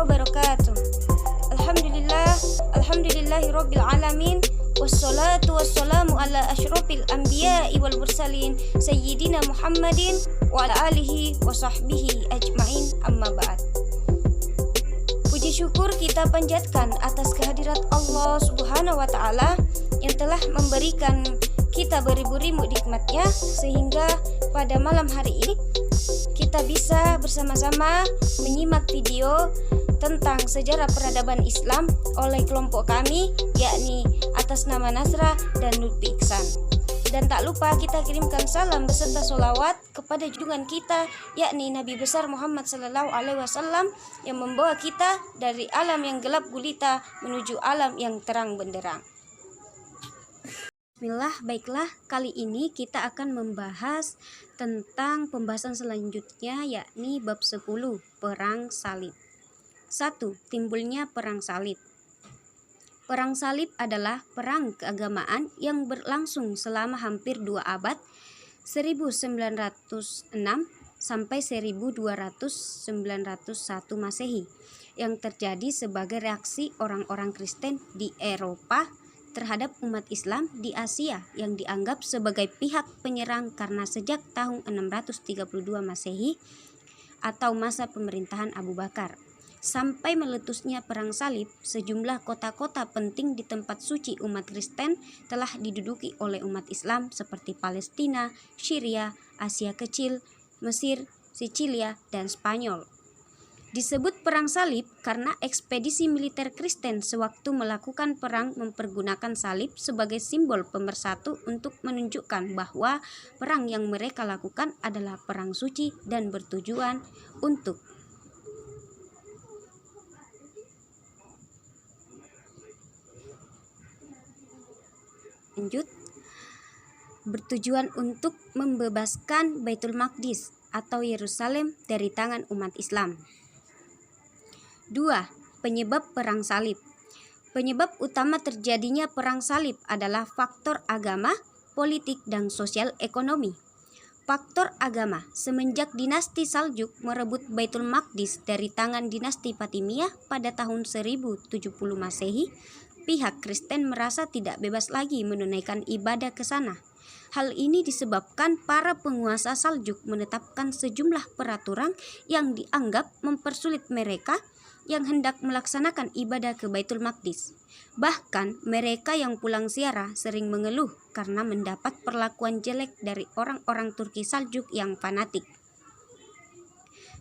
wabarakatuh. Alhamdulillahirabbil alamin. Wassalatu wassalamu ala asyrofil anbiya'i wal mursalin sayyidina Muhammadin wa ala alihi wa sahbihi ajma'in, amma ba'd. Puji syukur kita panjatkan atas kehadirat Allah Subhanahu wa ta'ala yang telah memberikan kita beribu-ribu nikmatnya, sehingga pada malam hari ini kita bisa bersama-sama menyimak video tentang sejarah peradaban Islam oleh kelompok kami, yakni atas nama Nasra dan Lutfi Iksan. Dan tak lupa kita kirimkan salam beserta sholawat kepada junjungan kita, yakni Nabi besar Muhammad SAW, yang membawa kita dari alam yang gelap gulita menuju alam yang terang benderang. Bismillah, baiklah, kali ini kita akan membahas tentang pembahasan selanjutnya, yakni bab 10, Perang Salib. 1. Timbulnya Perang Salib. Perang Salib adalah perang keagamaan yang berlangsung selama hampir 2 abad, 1906 sampai 1291 Masehi, yang terjadi sebagai reaksi orang-orang Kristen di Eropa terhadap umat Islam di Asia yang dianggap sebagai pihak penyerang karena sejak tahun 632 Masehi atau masa pemerintahan Abu Bakar sampai meletusnya Perang Salib, sejumlah kota-kota penting di tempat suci umat Kristen telah diduduki oleh umat Islam seperti Palestina, Syria, Asia Kecil, Mesir, Sicilia, dan Spanyol. Disebut Perang Salib karena ekspedisi militer Kristen sewaktu melakukan perang mempergunakan salib sebagai simbol pemersatu untuk menunjukkan bahwa perang yang mereka lakukan adalah perang suci dan bertujuan untuk membebaskan Baitul Maqdis atau Yerusalem dari tangan umat Islam. 2. Penyebab Perang Salib. Penyebab utama terjadinya Perang Salib adalah faktor agama, politik, dan sosial ekonomi. Faktor agama, semenjak dinasti Saljuk merebut Baitul Maqdis dari tangan dinasti Fatimiyah pada tahun 1070 Masehi, pihak Kristen merasa tidak bebas lagi menunaikan ibadah ke sana. Hal ini disebabkan para penguasa Saljuk menetapkan sejumlah peraturan yang dianggap mempersulit mereka yang hendak melaksanakan ibadah ke Baitul Maqdis. Bahkan mereka yang pulang ziarah sering mengeluh karena mendapat perlakuan jelek dari orang-orang Turki Saljuk yang fanatik.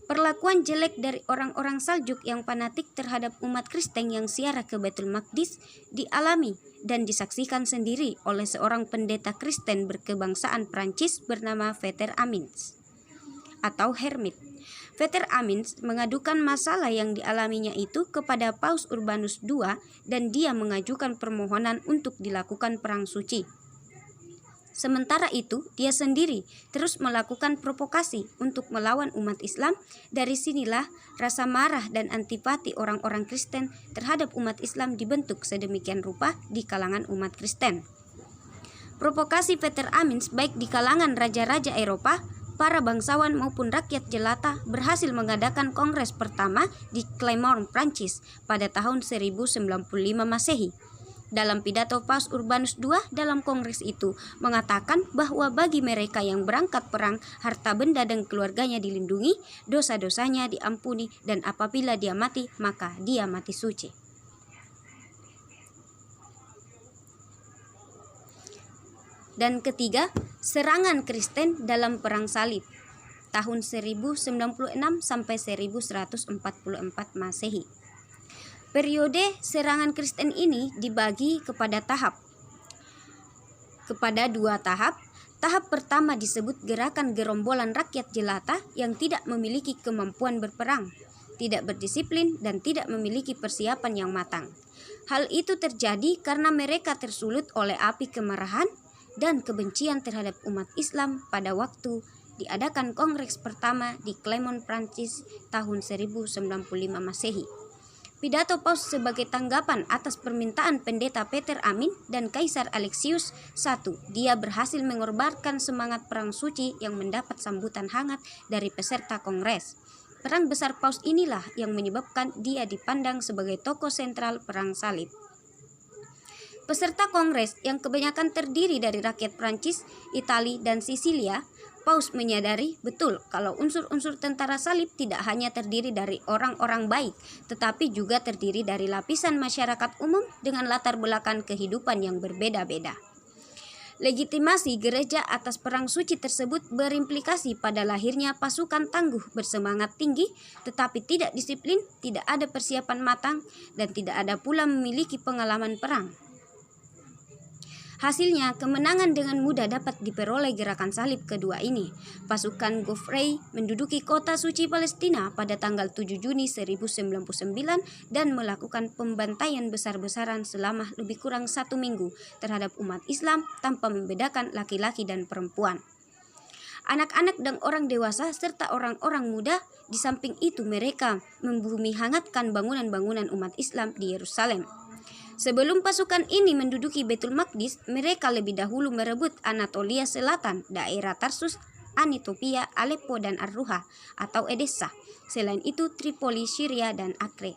Perlakuan jelek dari orang-orang Saljuk yang fanatik terhadap umat Kristen yang ziarah ke Baitul Maqdis dialami dan disaksikan sendiri oleh seorang pendeta Kristen berkebangsaan Prancis bernama Vetter Amins atau Hermit. Vetter Amins mengadukan masalah yang dialaminya itu kepada Paus Urbanus II dan dia mengajukan permohonan untuk dilakukan perang suci. Sementara itu, dia sendiri terus melakukan provokasi untuk melawan umat Islam. Dari sinilah rasa marah dan antipati orang-orang Kristen terhadap umat Islam dibentuk sedemikian rupa di kalangan umat Kristen. Provokasi Vetter Amins baik di kalangan raja-raja Eropa, para bangsawan maupun rakyat jelata berhasil mengadakan kongres pertama di Clermont, Prancis pada tahun 1095 Masehi. Dalam pidato Paus Urbanus II dalam kongres itu mengatakan bahwa bagi mereka yang berangkat perang, harta benda dan keluarganya dilindungi, dosa-dosanya diampuni, dan apabila dia mati, maka dia mati suci. Dan ketiga, serangan Kristen dalam Perang Salib tahun 1096 sampai 1144 Masehi. Periode serangan Kristen ini dibagi kepada dua tahap. Tahap pertama disebut gerakan gerombolan rakyat jelata yang tidak memiliki kemampuan berperang, tidak berdisiplin, dan tidak memiliki persiapan yang matang. Hal itu terjadi karena mereka tersulut oleh api kemarahan dan kebencian terhadap umat Islam pada waktu diadakan kongres pertama di Clermont, Prancis tahun 1095 Masehi. Pidato Paus sebagai tanggapan atas permintaan pendeta Vetter Amin dan Kaisar Alexius I, dia berhasil mengorbankan semangat perang suci yang mendapat sambutan hangat dari peserta kongres. Perang besar Paus inilah yang menyebabkan dia dipandang sebagai tokoh sentral perang salib. Peserta kongres yang kebanyakan terdiri dari rakyat Prancis, Italia, dan Sisilia, Paus menyadari betul kalau unsur-unsur tentara salib tidak hanya terdiri dari orang-orang baik, tetapi juga terdiri dari lapisan masyarakat umum dengan latar belakang kehidupan yang berbeda-beda. Legitimasi gereja atas perang suci tersebut berimplikasi pada lahirnya pasukan tangguh bersemangat tinggi, tetapi tidak disiplin, tidak ada persiapan matang, dan tidak ada pula memiliki pengalaman perang. Hasilnya, kemenangan dengan mudah dapat diperoleh gerakan salib kedua ini. Pasukan Godfrey menduduki kota suci Palestina pada tanggal 7 Juni 1099 dan melakukan pembantaian besar-besaran selama lebih kurang 1 minggu terhadap umat Islam tanpa membedakan laki-laki dan perempuan. Anak-anak dan orang dewasa serta orang-orang muda, di samping itu mereka membumi hangatkan bangunan-bangunan umat Islam di Yerusalem. Sebelum pasukan ini menduduki Baitul Maqdis, mereka lebih dahulu merebut Anatolia Selatan, daerah Tarsus, Anitopia, Aleppo, dan Ar-Ruha atau Edessa. Selain itu, Tripoli, Syria, dan Acre.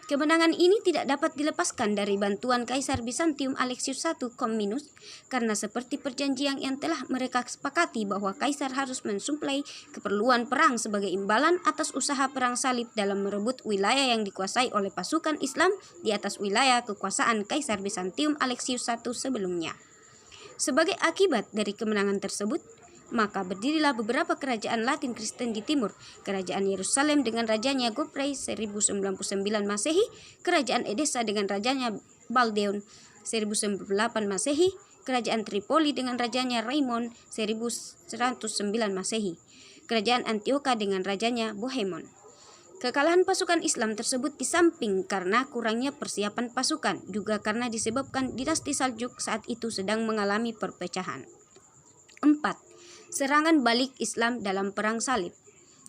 Kemenangan ini tidak dapat dilepaskan dari bantuan Kaisar Bizantium Alexius I Comnenus, karena seperti perjanjian yang telah mereka sepakati bahwa Kaisar harus mensuplai keperluan perang sebagai imbalan atas usaha perang salib dalam merebut wilayah yang dikuasai oleh pasukan Islam di atas wilayah kekuasaan Kaisar Bizantium Alexius I sebelumnya. Sebagai akibat dari kemenangan tersebut, maka berdirilah beberapa kerajaan Latin Kristen di timur, kerajaan Yerusalem dengan rajanya Godfrey 1099 Masehi, kerajaan Edessa dengan rajanya Baldeon 1098 Masehi, kerajaan Tripoli dengan rajanya Raimon 1109 Masehi, kerajaan Antioquia dengan rajanya Bohemond. Kekalahan pasukan Islam tersebut di samping karena kurangnya persiapan pasukan, juga karena disebabkan dinasti Saljuk saat itu sedang mengalami perpecahan. 4. Serangan balik Islam dalam perang salib.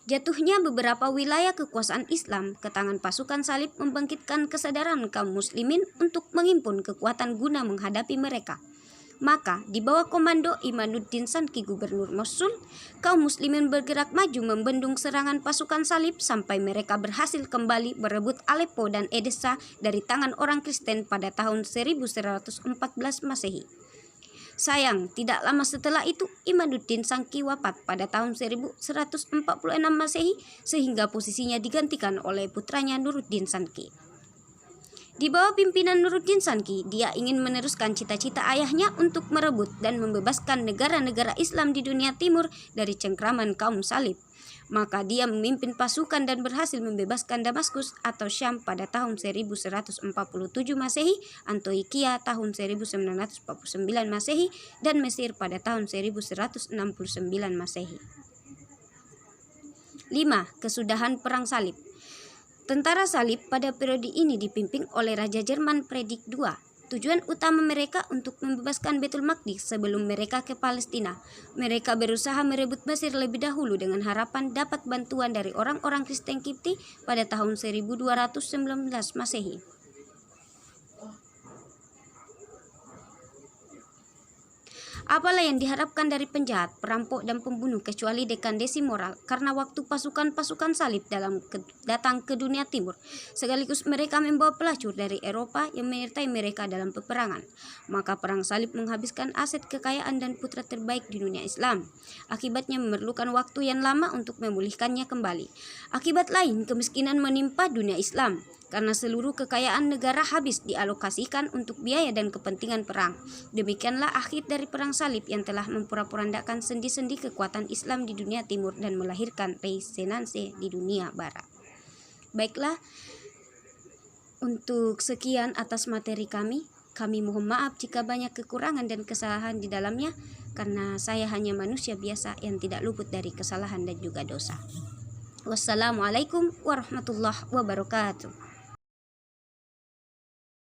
Jatuhnya beberapa wilayah kekuasaan Islam ke tangan pasukan salib membangkitkan kesadaran kaum muslimin untuk mengimpun kekuatan guna menghadapi mereka. Maka, di bawah komando Imaduddin Sanki, gubernur Mosul, kaum muslimin bergerak maju membendung serangan pasukan salib sampai mereka berhasil kembali merebut Aleppo dan Edessa dari tangan orang Kristen pada tahun 1114 Masehi. Sayang, tidak lama setelah itu Imaduddin Sanki wafat pada tahun 1146 Masehi sehingga posisinya digantikan oleh putranya Nuruddin Sanki. Di bawah pimpinan Nuruddin Sanki, dia ingin meneruskan cita-cita ayahnya untuk merebut dan membebaskan negara-negara Islam di dunia timur dari cengkraman kaum salib. Maka dia memimpin pasukan dan berhasil membebaskan Damaskus atau Syam pada tahun 1147 Masehi, Antioquia tahun 1949 Masehi, dan Mesir pada tahun 1169 Masehi. 5. Kesudahan perang salib. Tentara salib pada periode ini dipimpin oleh Raja Jerman Fredrik II. Tujuan utama mereka untuk membebaskan Baitul Maqdis sebelum mereka ke Palestina. Mereka berusaha merebut Mesir lebih dahulu dengan harapan dapat bantuan dari orang-orang Kristen Kipti pada tahun 1219 Masehi. Apalah yang diharapkan dari penjahat, perampok, dan pembunuh kecuali dekadesi moral karena waktu pasukan-pasukan salib datang ke dunia timur. Sekaligus mereka membawa pelacur dari Eropa yang menyertai mereka dalam peperangan. Maka perang salib menghabiskan aset kekayaan dan putra terbaik di dunia Islam. Akibatnya memerlukan waktu yang lama untuk memulihkannya kembali. Akibat lain, kemiskinan menimpa dunia Islam karena seluruh kekayaan negara habis dialokasikan untuk biaya dan kepentingan perang. Demikianlah akhir dari perang salib yang telah memporak-porandakan sendi-sendi kekuatan Islam di dunia timur dan melahirkan resenansi di dunia barat. Baiklah, untuk sekian atas materi kami mohon maaf jika banyak kekurangan dan kesalahan di dalamnya, karena saya hanya manusia biasa yang tidak luput dari kesalahan dan juga dosa. Wassalamualaikum warahmatullahi wabarakatuh.